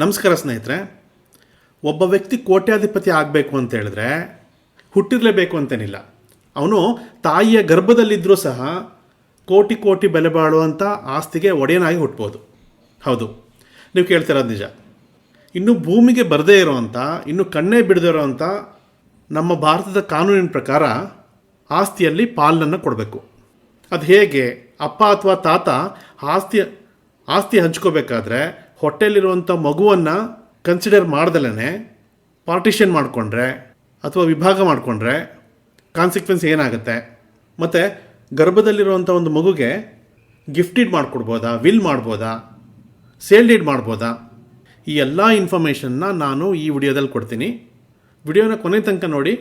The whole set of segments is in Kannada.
ನಮಸ್ಕಾರ ಸ್ನೇಹಿತರೆ. ಒಬ್ಬ ವ್ಯಕ್ತಿ ಕೋಟ್ಯಾಧಿಪತಿ ಆಗಬೇಕು ಅಂತ ಹೇಳಿದ್ರೆ ಹುಟ್ಟಿರಲೇಬೇಕು ಅಂತೇನಿಲ್ಲ. ಅವನು ತಾಯಿಯ ಗರ್ಭದಲ್ಲಿದ್ದರೂ ಸಹ ಕೋಟಿ ಕೋಟಿ ಬೆಲೆ ಬಾಳುವಂಥ ಆಸ್ತಿಗೆ ಒಡೆಯನಾಗಿ ಹುಟ್ಬೋದು. ಹೌದು, ನೀವು ಕೇಳ್ತಿರೋದು ನಿಜ. ಇನ್ನು ಭೂಮಿಗೆ ಬರದೇ ಇರೋವಂಥ, ಇನ್ನು ಕಣ್ಣೇ ಬಿಡದೇ ಇರೋವಂಥ ನಮ್ಮ ಭಾರತದ ಕಾನೂನಿನ ಪ್ರಕಾರ ಆಸ್ತಿಯಲ್ಲಿ ಪಾಲನ್ನು ಕೊಡಬೇಕು. ಅದು ಹೇಗೆ? ಅಪ್ಪ ಅಥವಾ ತಾತ ಆಸ್ತಿ ಹಂಚ್ಕೋಬೇಕಾದ್ರೆ ಹೊಟ್ಟೆಯಲ್ಲಿರುವಂಥ ಮಗುವನ್ನು ಕನ್ಸಿಡರ್ ಮಾಡ್ದಲೇ ಪಾರ್ಟಿಷನ್ ಮಾಡಿಕೊಂಡ್ರೆ ಅಥವಾ ವಿಭಾಗ ಮಾಡಿಕೊಂಡ್ರೆ ಕಾನ್ಸಿಕ್ವೆನ್ಸ್ ಏನಾಗುತ್ತೆ? ಮತ್ತು ಗರ್ಭದಲ್ಲಿರುವಂಥ ಒಂದು ಮಗುಗೆ ಗಿಫ್ಟ್ ಡೀಡ್ ಮಾಡಿಕೊಡ್ಬೋದಾ, ವಿಲ್ ಮಾಡ್ಬೋದಾ, ಸೇಲ್ ಡೀಡ್ ಮಾಡ್ಬೋದಾ? ಈ ಎಲ್ಲ ಇನ್ಫಾರ್ಮೇಷನ್ನ ನಾನು ಈ ವಿಡಿಯೋದಲ್ಲಿ ಕೊಡ್ತೀನಿ. ವಿಡಿಯೋನ ಕೊನೆ ತನಕ ನೋಡಿ,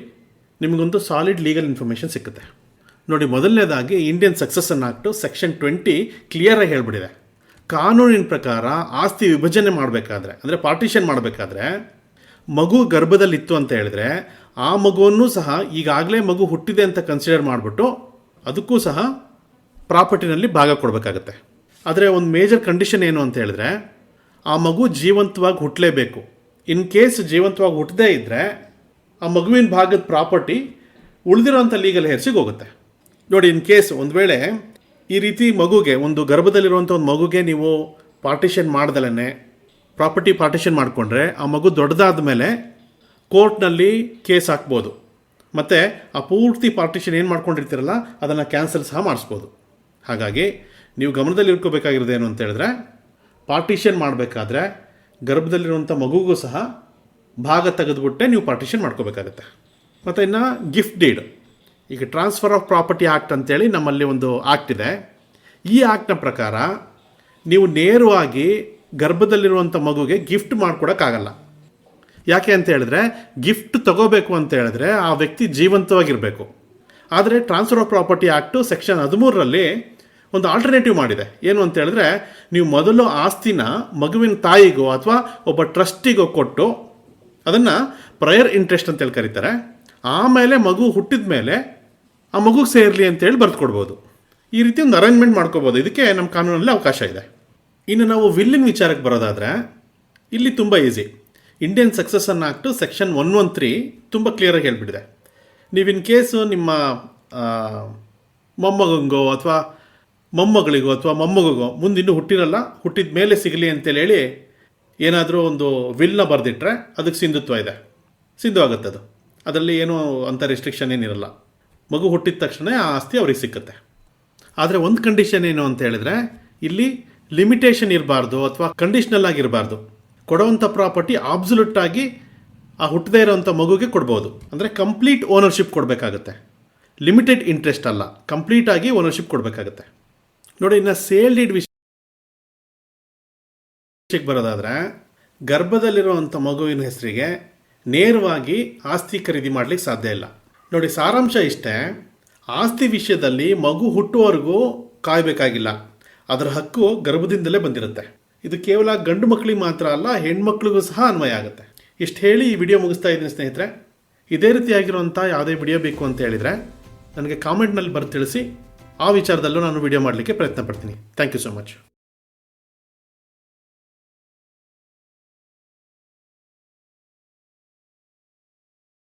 ನಿಮಗೊಂದು ಸಾಲಿಡ್ ಲೀಗಲ್ ಇನ್ಫಾರ್ಮೇಷನ್ ಸಿಕ್ಕುತ್ತೆ. ನೋಡಿ, ಮೊದಲನೇದಾಗಿ ಇಂಡಿಯನ್ ಸಕ್ಸೆಷನ್ ಆಕ್ಟು ಸೆಕ್ಷನ್ 20 ಕ್ಲಿಯರಾಗಿ ಹೇಳ್ಬಿಟ್ಟಿದೆ. ಕಾನೂನಿನ ಪ್ರಕಾರ ಆಸ್ತಿ ವಿಭಜನೆ ಮಾಡಬೇಕಾದ್ರೆ, ಅಂದರೆ ಪಾರ್ಟಿಷನ್ ಮಾಡಬೇಕಾದ್ರೆ, ಮಗು ಗರ್ಭದಲ್ಲಿತ್ತು ಅಂತ ಹೇಳಿದ್ರೆ ಆ ಮಗುವನ್ನು ಸಹ ಈಗಾಗಲೇ ಮಗು ಹುಟ್ಟಿದೆ ಅಂತ ಕನ್ಸಿಡರ್ ಮಾಡಿಬಿಟ್ಟು ಅದಕ್ಕೂ ಸಹ ಪ್ರಾಪರ್ಟಿನಲ್ಲಿ ಭಾಗ ಕೊಡಬೇಕಾಗತ್ತೆ. ಆದರೆ ಒಂದು ಮೇಜರ್ ಕಂಡೀಷನ್ ಏನು ಅಂತ ಹೇಳಿದ್ರೆ, ಆ ಮಗು ಜೀವಂತವಾಗಿ ಹುಟ್ಟಲೇಬೇಕು. ಇನ್ ಕೇಸ್ ಜೀವಂತವಾಗಿ ಹುಟ್ಟದೇ ಇದ್ದರೆ ಆ ಮಗುವಿನ ಭಾಗದ ಪ್ರಾಪರ್ಟಿ ಉಳಿದಿರೋಂಥ ಲೀಗಲ್ ಹೇರ್ಸಿಗೆ ಹೋಗುತ್ತೆ. ನೋಡಿ, ಇನ್ ಕೇಸ್ ಒಂದು ವೇಳೆ ಈ ರೀತಿ ಮಗುಗೆ, ಒಂದು ಗರ್ಭದಲ್ಲಿರುವಂಥ ಒಂದು ಮಗುಗೆ ನೀವು ಪಾರ್ಟಿಷನ್ ಮಾಡ್ದಲೇ ಪ್ರಾಪರ್ಟಿ ಪಾರ್ಟಿಷನ್ ಮಾಡಿಕೊಂಡ್ರೆ ಆ ಮಗು ದೊಡ್ಡದಾದ ಮೇಲೆ ಕೋರ್ಟ್ನಲ್ಲಿ ಕೇಸ್ ಹಾಕ್ಬೋದು. ಮತ್ತು ಆ ಪೂರ್ತಿ ಪಾರ್ಟಿಷನ್ ಏನು ಮಾಡ್ಕೊಂಡಿರ್ತೀರಲ್ಲ ಅದನ್ನು ಕ್ಯಾನ್ಸಲ್ ಸಹ ಮಾಡಿಸ್ಬೋದು. ಹಾಗಾಗಿ ನೀವು ಗಮನದಲ್ಲಿ ಇಟ್ಕೋಬೇಕಾಗಿರೋದೇನು ಅಂತ ಹೇಳಿದ್ರೆ, ಪಾರ್ಟಿಷನ್ ಮಾಡಬೇಕಾದ್ರೆ ಗರ್ಭದಲ್ಲಿರುವಂಥ ಮಗುಗೂ ಸಹ ಭಾಗ ತೆಗೆದುಬಿಟ್ಟೆ ನೀವು ಪಾರ್ಟಿಷನ್ ಮಾಡ್ಕೋಬೇಕಾಗತ್ತೆ. ಮತ್ತು ಇನ್ನು ಗಿಫ್ಟ್ ಡೀಡ್, ಈಗ ಟ್ರಾನ್ಸ್ಫರ್ ಆಫ್ ಪ್ರಾಪರ್ಟಿ ಆ್ಯಕ್ಟ್ ಅಂತೇಳಿ ನಮ್ಮಲ್ಲಿ ಒಂದು ಆ್ಯಕ್ಟ್ ಇದೆ. ಈ ಆ್ಯಕ್ಟ್ನ ಪ್ರಕಾರ ನೀವು ನೇರವಾಗಿ ಗರ್ಭದಲ್ಲಿರುವಂಥ ಮಗುಗೆ ಗಿಫ್ಟ್ ಮಾಡಿಕೊಡೋಕ್ಕಾಗಲ್ಲ. ಯಾಕೆ ಅಂತ ಹೇಳಿದ್ರೆ, ಗಿಫ್ಟ್ ತಗೋಬೇಕು ಅಂತ ಹೇಳಿದ್ರೆ ಆ ವ್ಯಕ್ತಿ ಜೀವಂತವಾಗಿರಬೇಕು. ಆದರೆ transfer of property act section 13ರಲ್ಲಿ ಒಂದು ಆಲ್ಟರ್ನೇಟಿವ್ ಮಾಡಿದೆ. ಏನು ಅಂತ ಹೇಳಿದ್ರೆ, ನೀವು ಮೊದಲು ಆಸ್ತಿನ ಮಗುವಿನ ತಾಯಿಗೋ ಅಥವಾ ಒಬ್ಬ ಟ್ರಸ್ಟಿಗೋ ಕೊಟ್ಟು ಅದನ್ನು ಪ್ರಯರ್ ಇಂಟ್ರೆಸ್ಟ್ ಅಂತೇಳಿ ಕರೀತಾರೆ. ಆಮೇಲೆ ಮಗು ಹುಟ್ಟಿದ ಮೇಲೆ ಆ ಮಗುಗೆ ಸೇರಲಿ ಅಂತೇಳಿ ಬರೆದು ಕೊಡ್ಬೋದು. ಈ ರೀತಿ ಒಂದು ಅರೇಂಜ್ಮೆಂಟ್ ಮಾಡ್ಕೋಬೋದು. ಇದಕ್ಕೆ ನಮ್ಮ ಕಾನೂನಲ್ಲಿ ಅವಕಾಶ ಇದೆ. ಇನ್ನು ನಾವು ವಿಲ್ಲಿನ ವಿಚಾರಕ್ಕೆ ಬರೋದಾದರೆ ಇಲ್ಲಿ ತುಂಬ easy. Indian succession act section 113 ತುಂಬ ಕ್ಲಿಯರಾಗಿ ಹೇಳ್ಬಿಟ್ಟಿದೆ. ನೀವು ಇನ್ ಕೇಸು ನಿಮ್ಮ ಮೊಮ್ಮಗಂಗೋ ಅಥವಾ ಮೊಮ್ಮಗಳಿಗೋ ಅಥವಾ ಮೊಮ್ಮಗಿಗೋ ಮುಂದಿನ್ನೂ ಹುಟ್ಟಿರಲ್ಲ, ಹುಟ್ಟಿದ ಮೇಲೆ ಸಿಗಲಿ ಅಂತೇಳಿ ಹೇಳಿ ಏನಾದರೂ ಒಂದು ವಿಲ್ನ ಬರೆದಿಟ್ರೆ ಅದಕ್ಕೆ ಸಿಂಧುತ್ವ ಇದೆ, ಸಿಂಧು ಆಗುತ್ತೆ. ಅದು ಅದರಲ್ಲಿ ಏನೂ ಅಂಥ ರೆಸ್ಟ್ರಿಕ್ಷನ್ ಏನಿರಲ್ಲ. ಮಗು ಹುಟ್ಟಿದ ತಕ್ಷಣ ಆ ಆಸ್ತಿ ಅವ್ರಿಗೆ ಸಿಕ್ಕುತ್ತೆ. ಆದರೆ ಒಂದು ಕಂಡೀಷನ್ ಏನು ಅಂತ ಹೇಳಿದ್ರೆ, ಇಲ್ಲಿ ಲಿಮಿಟೇಷನ್ ಇರಬಾರ್ದು ಅಥವಾ ಕಂಡೀಷ್ನಲ್ ಆಗಿರಬಾರ್ದು. ಕೊಡೋವಂಥ ಪ್ರಾಪರ್ಟಿ ಆಬ್ಸಲ್ಯೂಟ್ ಆಗಿ ಆ ಹುಟ್ಟದೇ ಇರೋವಂಥ ಮಗುಗೆ ಕೊಡ್ಬೋದು. ಅಂದರೆ ಕಂಪ್ಲೀಟ್ ಓನರ್ಶಿಪ್ ಕೊಡಬೇಕಾಗುತ್ತೆ, ಲಿಮಿಟೆಡ್ ಇಂಟ್ರೆಸ್ಟ್ ಅಲ್ಲ, ಕಂಪ್ಲೀಟಾಗಿ ಓನರ್ಶಿಪ್ ಕೊಡಬೇಕಾಗುತ್ತೆ. ನೋಡಿ, ಇನ್ನು ಸೇಲ್ ಡೀಡ್ ವಿಷಯಕ್ಕೆ ಬರೋದಾದರೆ, ಗರ್ಭದಲ್ಲಿರುವಂಥ ಮಗುವಿನ ಹೆಸರಿಗೆ ನೇರವಾಗಿ ಆಸ್ತಿ ಖರೀದಿ ಮಾಡಲಿಕ್ಕೆ ಸಾಧ್ಯ ಇಲ್ಲ. ನೋಡಿ, ಸಾರಾಂಶ ಇಷ್ಟೇ. ಆಸ್ತಿ ವಿಷಯದಲ್ಲಿ ಮಗು ಹುಟ್ಟುವವರೆಗೂ ಕಾಯಬೇಕಾಗಿಲ್ಲ. ಅದರ ಹಕ್ಕು ಗರ್ಭದಿಂದಲೇ ಬಂದಿರುತ್ತೆ. ಇದು ಕೇವಲ ಗಂಡು ಮಕ್ಕಳಿಗೆ ಮಾತ್ರ ಅಲ್ಲ, ಹೆಣ್ಮಕ್ಳಿಗೂ ಸಹ ಅನ್ವಯ ಆಗುತ್ತೆ. ಇಷ್ಟು ಹೇಳಿ ಈ ವಿಡಿಯೋ ಮುಗಿಸ್ತಾ ಇದ್ದೀನಿ ಸ್ನೇಹಿತರೆ. ಇದೇ ರೀತಿಯಾಗಿರುವಂಥ ಯಾವುದೇ ವಿಡಿಯೋ ಬೇಕು ಅಂತ ಹೇಳಿದರೆ ನನಗೆ ಕಾಮೆಂಟ್ನಲ್ಲಿ ಬರೆದು ತಿಳಿಸಿ. ಆ ವಿಚಾರದಲ್ಲೂ ನಾನು ವಿಡಿಯೋ ಮಾಡಲಿಕ್ಕೆ ಪ್ರಯತ್ನ ಪಡ್ತೀನಿ. Thank you so much.